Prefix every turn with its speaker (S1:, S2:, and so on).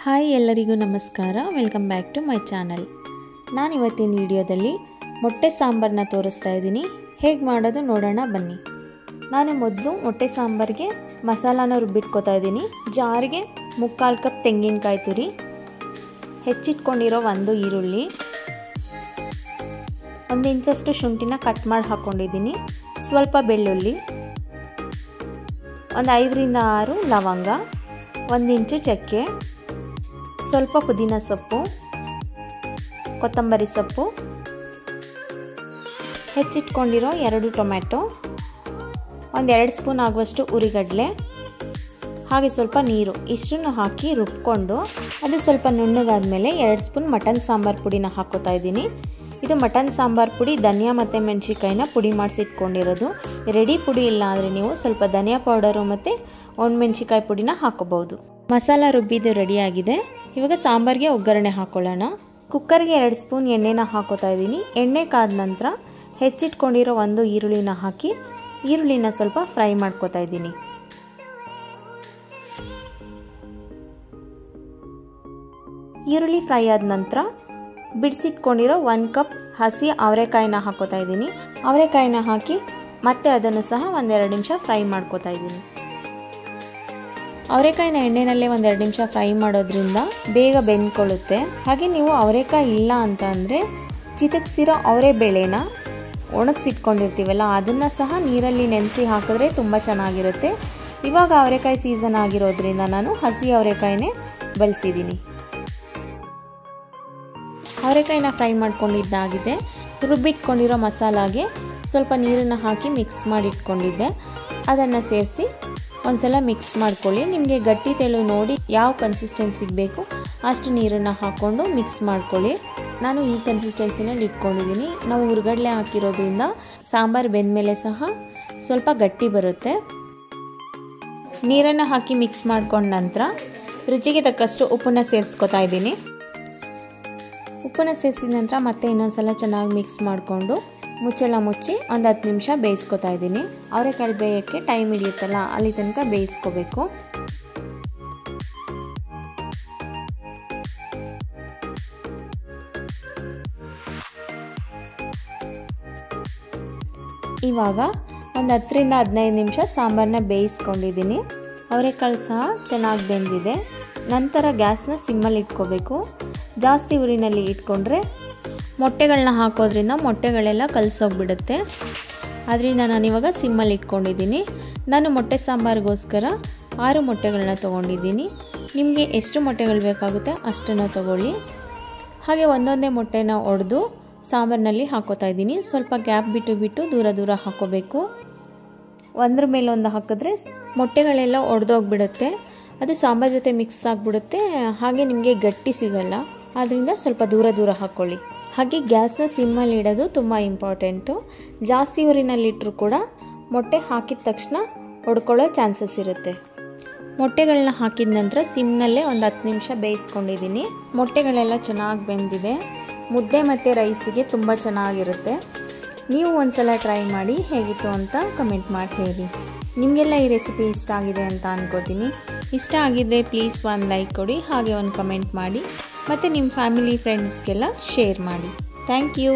S1: Hi ಎಲ್ಲರಿಗೂ ನಮಸ್ಕಾರ, welcome back to my channel. ನಾನು ಇವತ್ತಿನ ವಿಡಿಯೋದಲ್ಲಿ ಮೊಟ್ಟೆ ಸಾಂಬಾರನ್ನ ತೋರಿಸ್ತಾ ಇದ್ದೀನಿ. ಹೇಗೆ ಮಾಡೋದು ನೋಡೋಣ ಬನ್ನಿ. ನಾನು ಮೊದಲು ಮೊಟ್ಟೆ ಸಾಂಬಾರಿಗೆ ಮಸಾಲಾನ ರುಬ್ಬಿಟ್ಕೋತಾ ಇದ್ದೀನಿ. ಜಾರಿಗೆ 3/4 ಕಪ್ ತೆಂಗಿನಕಾಯಿ ತುರಿ, ಹೆಚ್ಚಿಟ್ಕೊಂಡಿರೋ 1 ಈರುಳ್ಳಿ, 1 ಇಂಚಷ್ಟು ಶುಂಠಿನ ಕಟ್ ಮಾಡಿ ಹಾಕ್ಕೊಂಡಿದ್ದೀನಿ, ಸ್ವಲ್ಪ ಬೆಳ್ಳುಳ್ಳಿ, ಒಂದು 5 ರಿಂದ 6 ಲವಂಗ, 1 ಇಂಚು ಚಕ್ಕೆ, ಸ್ವಲ್ಪ ಪುದೀನ ಸೊಪ್ಪು, ಕೊತ್ತಂಬರಿ ಸೊಪ್ಪು, ಹೆಚ್ಚಿಟ್ಕೊಂಡಿರೋ 2 ಟೊಮೆಟೊ, ಒಂದು 2 ಸ್ಪೂನ್ ಆಗುವಷ್ಟು ಉರಿಗಡಲೆ, ಹಾಗೆ ಸ್ವಲ್ಪ ನೀರು, ಇಷ್ಟನ್ನು ಹಾಕಿ ರುಬ್ಕೊಂಡು ಅದು ಸ್ವಲ್ಪ ನುಣ್ಣಗಾದ್ಮೇಲೆ 2 ಸ್ಪೂನ್ ಮಟನ್ ಸಾಂಬಾರು ಪುಡಿನ ಹಾಕೋತಾ ಇದ್ದೀನಿ. ಇದು ಮಟನ್ ಸಾಂಬಾರು ಪುಡಿ ಧನಿಯಾ ಮತ್ತು ಮೆಣಸಿನ್ಕಾಯಿನ ಪುಡಿ ಮಾಡಿಸಿಟ್ಕೊಂಡಿರೋದು. ರೆಡಿ ಪುಡಿ ಇಲ್ಲ ಅಂದರೆ ನೀವು ಸ್ವಲ್ಪ ಧನಿಯಾ ಪೌಡರು ಮತ್ತು ಒಣಮೆಣಸಿನ್ಕಾಯಿ ಪುಡಿನ ಹಾಕೋಬಹುದು. ಮಸಾಲ ರುಬ್ಬಿದ್ದು ರೆಡಿಯಾಗಿದೆ. ಇವಾಗ ಸಾಂಬಾರಿಗೆ ಒಗ್ಗರಣೆ ಹಾಕೊಳ್ಳೋಣ. ಕುಕ್ಕರ್ಗೆ 2 ಸ್ಪೂನ್ ಎಣ್ಣೆನ ಹಾಕೋತಾ ಇದ್ದೀನಿ. ಎಣ್ಣೆ ಕಾದ ನಂತರ ಹೆಚ್ಚಿಟ್ಕೊಂಡಿರೋ 1 ಈರುಳ್ಳಿನ ಹಾಕಿ ಈರುಳ್ಳಿನ ಸ್ವಲ್ಪ ಫ್ರೈ ಮಾಡ್ಕೋತಾ ಇದ್ದೀನಿ. ಈರುಳ್ಳಿ ಫ್ರೈ ಆದ ನಂತರ ಬಿಡಿಸಿಟ್ಕೊಂಡಿರೋ 1 ಕಪ್ ಹಸಿ ಅವರೆಕಾಯಿನ ಹಾಕೋತಾ ಇದ್ದೀನಿ. ಅವರೆಕಾಯಿನ ಹಾಕಿ ಮತ್ತೆ ಅದನ್ನು ಸಹ 1-2 ನಿಮಿಷ ಫ್ರೈ ಮಾಡ್ಕೋತಾ ಇದ್ದೀನಿ. ಅವರೆಕಾಯಿನ ಎಣ್ಣೆನಲ್ಲೇ 1-2 ನಿಮಿಷ ಫ್ರೈ ಮಾಡೋದ್ರಿಂದ ಬೇಗ ಬೆಂದ್ಕೊಳ್ಳುತ್ತೆ. ಹಾಗೆ ನೀವು ಅವರೆಕಾಯಿ ಇಲ್ಲ ಅಂತ ಅಂದರೆ ಚಿತಕ್ಸಿರೋ ಅವರೆ ಬೇಳೆನ ಒಣಗಿಸಿಟ್ಕೊಂಡಿರ್ತೀವಲ್ಲ ಅದನ್ನು ಸಹ ನೀರಲ್ಲಿ ನೆನೆಸಿ ಹಾಕಿದ್ರೆ ತುಂಬ ಚೆನ್ನಾಗಿರುತ್ತೆ. ಇವಾಗ ಅವರೆಕಾಯಿ ಸೀಸನ್ ಆಗಿರೋದ್ರಿಂದ ನಾನು ಹಸಿ ಅವರೆಕಾಯಿನೇ ಬಳಸಿದ್ದೀನಿ. ಅವರೆಕಾಯಿನ ಫ್ರೈ ಮಾಡ್ಕೊಂಡಿದ್ದಾಗಿದೆ. ರುಬ್ಬಿಟ್ಕೊಂಡಿರೋ ಮಸಾಲಾಗೆ ಸ್ವಲ್ಪ ನೀರನ್ನು ಹಾಕಿ ಮಿಕ್ಸ್ ಮಾಡಿ ಇಟ್ಕೊಂಡಿದ್ದೆ, ಅದನ್ನು ಸೇರಿಸಿ ಒಂದ್ಸಲ ಮಿಕ್ಸ್ ಮಾಡ್ಕೊಳ್ಳಿ. ನಿಮಗೆ ಗಟ್ಟಿ ತೆಳು ನೋಡಿ ಯಾವ ಕನ್ಸಿಸ್ಟೆನ್ಸಿಗೆ ಬೇಕು ಅಷ್ಟು ನೀರನ್ನು ಹಾಕ್ಕೊಂಡು ಮಿಕ್ಸ್ ಮಾಡ್ಕೊಳ್ಳಿ. ನಾನು ಈ ಕನ್ಸಿಸ್ಟೆನ್ಸಿನಲ್ಲಿ ಇಟ್ಕೊಂಡಿದ್ದೀನಿ. ನಾವು ಉರ್ಗಡ್ಲೆ ಹಾಕಿರೋದ್ರಿಂದ ಸಾಂಬಾರು ಬೆಂದಮೇಲೆ ಸಹ ಸ್ವಲ್ಪ ಗಟ್ಟಿ ಬರುತ್ತೆ. ನೀರನ್ನು ಹಾಕಿ ಮಿಕ್ಸ್ ಮಾಡ್ಕೊಂಡ ನಂತರ ರುಚಿಗೆ ತಕ್ಕಷ್ಟು ಉಪ್ಪನ್ನು ಸೇರಿಸ್ಕೊತಾ ಇದ್ದೀನಿ. ಉಪ್ಪನ್ನು ಸೇರಿಸಿದ ನಂತರ ಮತ್ತೆ ಇನ್ನೊಂದ್ಸಲ ಚೆನ್ನಾಗಿ ಮಿಕ್ಸ್ ಮಾಡಿಕೊಂಡು ಮುಚ್ಚಳ ಮುಚ್ಚಿ ಒಂದು 10 ನಿಮಿಷ ಬೇಯಿಸ್ಕೊತಾ ಇದ್ದೀನಿ. ಅವರೆಕಾಳು ಬೇಯೋಕ್ಕೆ ಟೈಮ್ ಹಿಡಿಯುತ್ತಲ್ಲ, ಅಲ್ಲಿ ತನಕ ಬೇಯಿಸ್ಕೋಬೇಕು. ಇವಾಗ ಒಂದು 10 ರಿಂದ 15 ನಿಮಿಷ ಸಾಂಬಾರನ್ನ ಬೇಯಿಸ್ಕೊಂಡಿದ್ದೀನಿ. ಅವರೆಕಾಳು ಸಹ ಚೆನ್ನಾಗಿ ಬೆಂದಿದೆ. ನಂತರ ಗ್ಯಾಸ್ನ ಸಿಮ್ಮಲ್ಲಿ ಇಟ್ಕೋಬೇಕು. ಜಾಸ್ತಿ ಉರಿನಲ್ಲಿ ಇಟ್ಕೊಂಡ್ರೆ ಮೊಟ್ಟೆಗಳನ್ನ ಹಾಕೋದ್ರಿಂದ ಮೊಟ್ಟೆಗಳೆಲ್ಲ ಕಲಸೋಗ್ಬಿಡುತ್ತೆ. ಅದರಿಂದ ನಾನಿವಾಗ ಸಿಮ್ಮಲ್ಲಿ ಇಟ್ಕೊಂಡಿದ್ದೀನಿ. ನಾನು ಮೊಟ್ಟೆ ಸಾಂಬಾರಿಗೋಸ್ಕರ 6 ಮೊಟ್ಟೆಗಳನ್ನ ತೊಗೊಂಡಿದ್ದೀನಿ. ನಿಮಗೆ ಎಷ್ಟು ಮೊಟ್ಟೆಗಳು ಬೇಕಾಗುತ್ತೆ ಅಷ್ಟನ್ನು ತೊಗೊಳ್ಳಿ. ಹಾಗೆ ಒಂದೊಂದೇ ಮೊಟ್ಟೆನ ಒಡೆದು ಸಾಂಬಾರಿನಲ್ಲಿ ಹಾಕೋತಾ ಇದ್ದೀನಿ. ಸ್ವಲ್ಪ ಗ್ಯಾಪ್ ಬಿಟ್ಟು ದೂರ ಹಾಕೋಬೇಕು. ಒಂದ್ರ ಮೇಲೆ ಒಂದು ಹಾಕಿದ್ರೆ ಮೊಟ್ಟೆಗಳೆಲ್ಲ ಒಡೆದೋಗ್ಬಿಡುತ್ತೆ. ಅದು ಸಾಂಬಾರು ಜೊತೆ ಮಿಕ್ಸ್ ಆಗಿಬಿಡುತ್ತೆ. ಹಾಗೆ ನಿಮಗೆ ಗಟ್ಟಿ ಸಿಗಲ್ಲ. ಆದ್ದರಿಂದ ಸ್ವಲ್ಪ ದೂರ ಹಾಕ್ಕೊಳ್ಳಿ. ಹಾಗೆ ಗ್ಯಾಸ್ನ ಸಿಮ್ಮಲ್ಲಿ ಇಡೋದು ತುಂಬ ಇಂಪಾರ್ಟೆಂಟು. ಜಾಸ್ತಿ ಊರಿನಲ್ಲಿಟ್ಟರೂ ಕೂಡ ಮೊಟ್ಟೆ ಹಾಕಿದ ತಕ್ಷಣ ಒಡ್ಕೊಳ್ಳೋ ಚಾನ್ಸಸ್ ಇರುತ್ತೆ. ಮೊಟ್ಟೆಗಳನ್ನ ಹಾಕಿದ ನಂತರ ಸಿಮ್ನಲ್ಲೇ ಒಂದು 10 ನಿಮಿಷ ಬೇಯಿಸ್ಕೊಂಡಿದ್ದೀನಿ. ಮೊಟ್ಟೆಗಳೆಲ್ಲ ಚೆನ್ನಾಗಿ ಬೆಂದಿದೆ. ಮುದ್ದೆ ಮತ್ತು ರೈಸಿಗೆ ತುಂಬ ಚೆನ್ನಾಗಿರುತ್ತೆ. ನೀವು ಒಂದ್ಸಲ ಟ್ರೈ ಮಾಡಿ ಹೇಗಿತ್ತು ಅಂತ ಕಮೆಂಟ್ ಮಾಡಿ ಹೇಳಿ. ನಿಮಗೆಲ್ಲ ಈ ರೆಸಿಪಿ ಇಷ್ಟ ಆಗಿದೆ ಅಂತ ಅನ್ಕೋತೀನಿ. ಇಷ್ಟ ಆಗಿದ್ದರೆ ಪ್ಲೀಸ್ ಒಂದು ಲೈಕ್ ಕೊಡಿ, ಹಾಗೆ ಒಂದು ಕಮೆಂಟ್ ಮಾಡಿ, ಮತ್ತು ನಿಮ್ಮ ಫ್ಯಾಮಿಲಿ ಫ್ರೆಂಡ್ಸ್ಗೆಲ್ಲ ಶೇರ್ ಮಾಡಿ. Thank you.